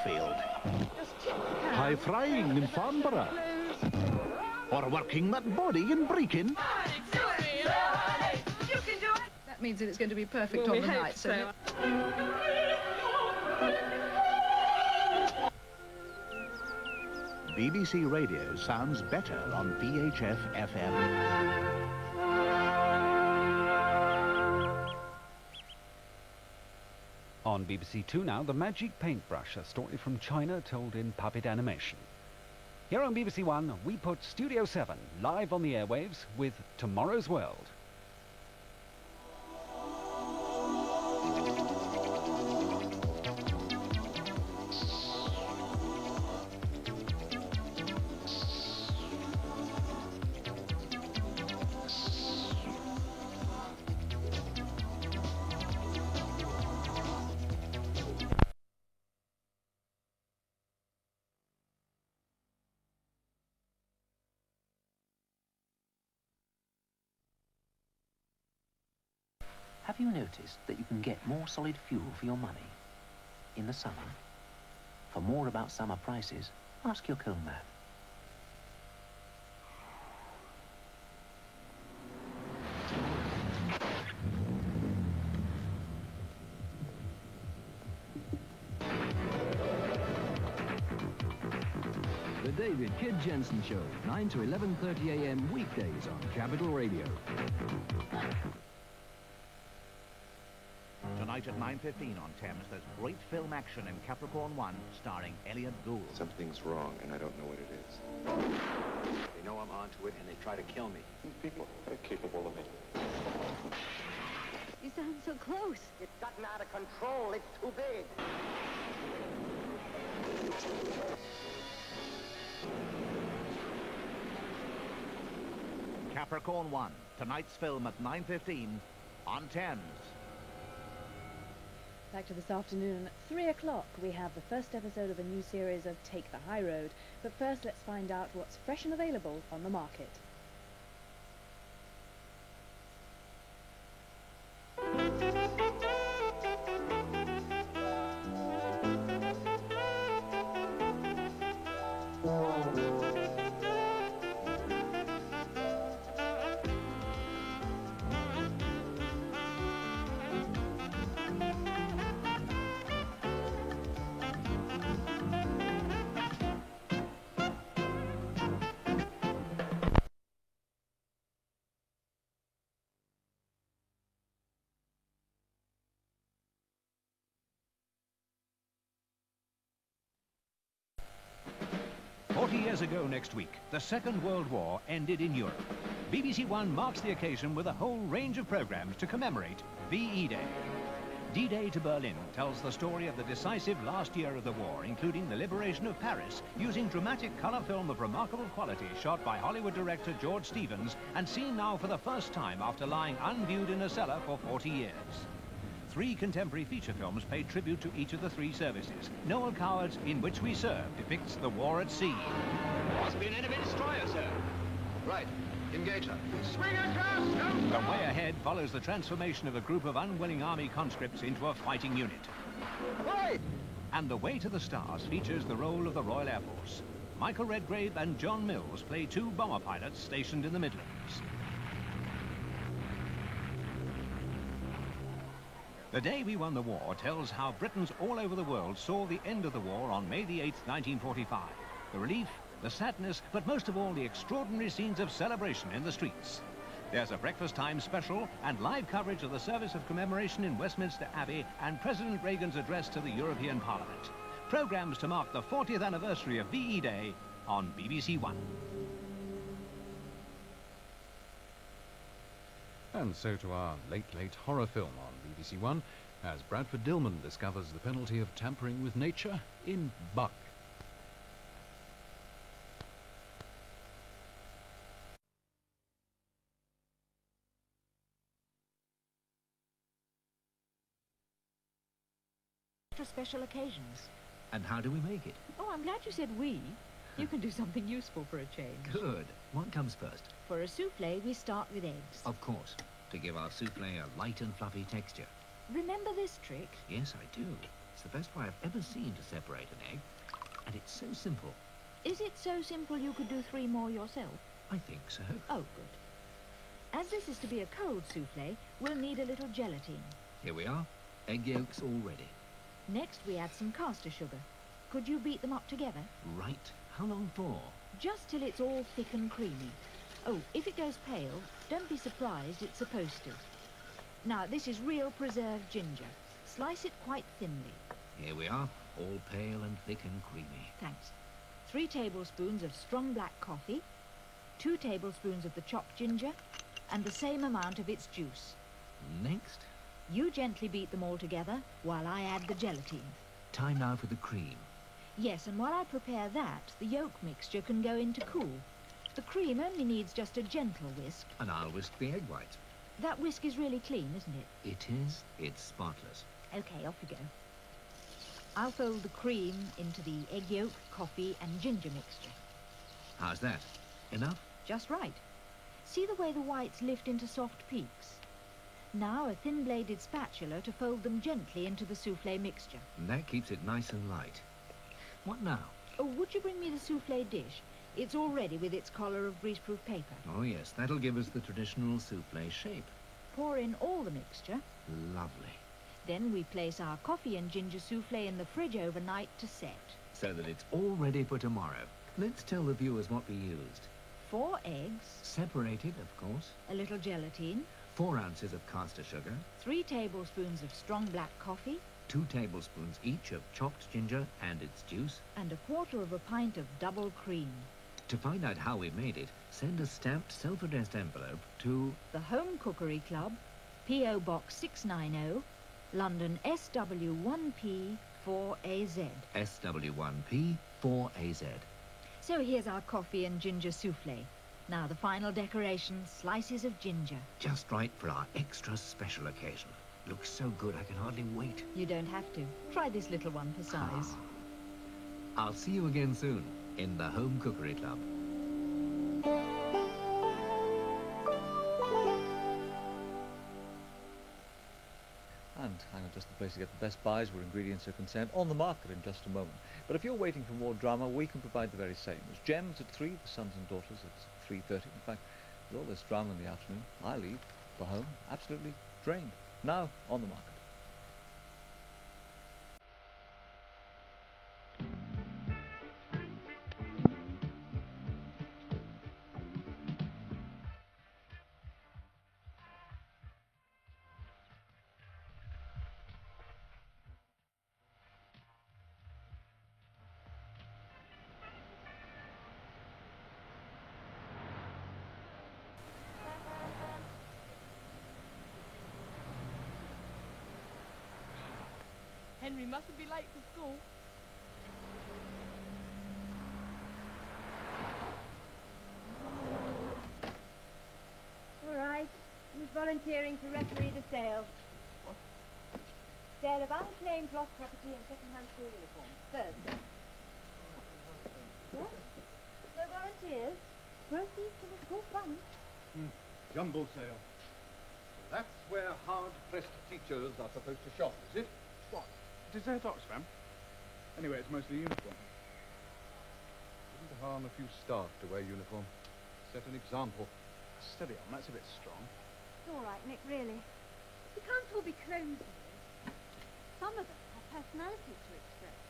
Smithfield. High frying in Farnborough. Or working that body in Brecon. That means that it's going to be perfect on the night, so... BBC Radio sounds better on VHF FM. On BBC Two now, The Magic Paintbrush, a story from China told in puppet animation. Here on BBC One, we put Studio 7 live on the airwaves with Tomorrow's World. Have you noticed that you can get more solid fuel for your money in the summer? For more about summer prices, ask your Coalman. The David Kid Jensen Show, 9 to 11:30 a.m. weekdays on Capital Radio. Tonight at 9:15 on Thames, there's great film action in Capricorn 1, starring Elliot Gould. Something's wrong, and I don't know what it is. They know I'm onto it, and they try to kill me. People are capable of it. You sound so close. It's gotten out of control. It's too big. Capricorn 1, tonight's film at 9:15 on Thames. Back to this afternoon at 3 o'clock, we have the first episode of a new series of Take the High Road. But first, let's find out what's fresh and available on the market. Years ago next week, the Second World War ended in Europe. BBC One marks the occasion with a whole range of programmes to commemorate VE Day. D-Day to Berlin tells the story of the decisive last year of the war, including the liberation of Paris, using dramatic colour film of remarkable quality shot by Hollywood director George Stevens and seen now for the first time after lying unviewed in a cellar for 40 years. 3 contemporary feature films pay tribute to each of the 3 services. Noel Coward's In Which We Serve depicts the war at sea. Must be an enemy destroyer, sir. Right. Engage her. Swing across! The Way Ahead follows the transformation of a group of unwilling army conscripts into a fighting unit. Right. And The Way to the Stars features the role of the Royal Air Force. Michael Redgrave and John Mills play 2 bomber pilots stationed in the Midlands. The Day We Won the War tells how Britons all over the world saw the end of the war on May the 8th, 1945. The relief, the sadness, but most of all the extraordinary scenes of celebration in the streets. There's a breakfast time special and live coverage of the service of commemoration in Westminster Abbey and President Reagan's address to the European Parliament. Programmes to mark the 40th anniversary of VE Day on BBC One. And so to our late horror film on BBC One, as Bradford Dillman discovers the penalty of tampering with nature in Buck. For special occasions. And how do we make it? Oh, I'm glad you said we. You can do something useful for a change. Good. What comes first? For a souffle, we start with eggs. Of course. To give our souffle a light and fluffy texture. Remember this trick? Yes, I do. It's the best way I've ever seen to separate an egg, and it's so simple. Is it so simple you could do 3 more yourself? I think so. Oh, good. As this is to be a cold souffle, we'll need a little gelatine. Here we are. Egg yolks all ready. Next, we add some caster sugar. Could you beat them up together? Right. How long for? Just till it's all thick and creamy. Oh, if it goes pale, don't be surprised, it's supposed to. Now, this is real preserved ginger. Slice it quite thinly. Here we are, all pale and thick and creamy. Thanks. 3 tablespoons of strong black coffee, 2 tablespoons of the chopped ginger, and the same amount of its juice. Next? You gently beat them all together while I add the gelatine. Time now for the cream. Yes, and while I prepare that, the yolk mixture can go in to cool. The cream only needs just a gentle whisk. And I'll whisk the egg whites. That whisk is really clean, isn't it? It is. It's spotless. Okay, off you go. I'll fold the cream into the egg yolk, coffee and ginger mixture. How's that? Enough? Just right. See the way the whites lift into soft peaks? Now a thin-bladed spatula to fold them gently into the soufflé mixture. And that keeps it nice and light. What now? Oh, would you bring me the soufflé dish? It's all ready with its collar of greaseproof paper. Oh, yes, that'll give us the traditional soufflé shape. Pour in all the mixture. Lovely. Then we place our coffee and ginger soufflé in the fridge overnight to set. So that it's all ready for tomorrow. Let's tell the viewers what we used. 4 eggs. Separated, of course. A little gelatine. 4 ounces of caster sugar. 3 tablespoons of strong black coffee. 2 tablespoons each of chopped ginger and its juice. And 1/4 of a pint of double cream. To find out how we made it, send a stamped self-addressed envelope to the Home Cookery Club, P.O. Box 690, London SW1P 4AZ. SW1P 4AZ. So here's our coffee and ginger soufflé. Now the final decoration, slices of ginger. Just right for our extra special occasion. Looks so good I can hardly wait. You don't have to. Try this little one for size. I'll see you again soon in the Home Cookery Club. And hang on, just the place to get the best buys where ingredients are concerned, on the market in just a moment. But if you're waiting for more drama, we can provide the very same. There's Gems at 3, The Sons and Daughters at 3:30. In fact, with all this drama in the afternoon, I leave for home absolutely drained. Now, on the market. Henry mustn't be late for school. All right. Who's volunteering to referee the sale? Sale of unclaimed lost property and second-hand school uniforms. Thursday. What? No volunteers? Proceeds to the school fund. Jumble sale. That's where hard-pressed teachers are supposed to shop, is it? What? Desert Oxfam? Anyway, it's mostly uniform. Wouldn't harm a few staff to wear uniform. Set an example. Steady on, that's a bit strong. It's all right, Nick, really. You can't all be clumsy. Some of them have personalities to express.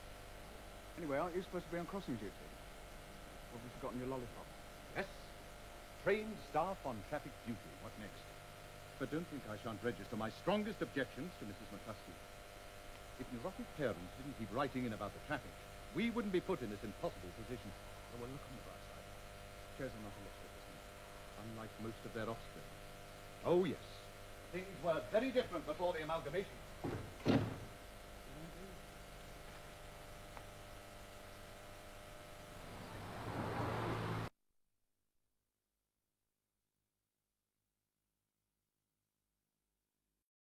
Anyway, aren't you supposed to be on crossing duty? Or have you forgotten your lollipop? Yes. Trained staff on traffic duty. What next? But don't think I shan't register my strongest objections to Mrs. McCluskey. If neurotic parents didn't keep writing in about the traffic, we wouldn't be put in this impossible position. Oh, well, look on the bright side. Chairs are not a lot of it, Unlike most of their offspring. Oh, yes. Things were very different before the amalgamation.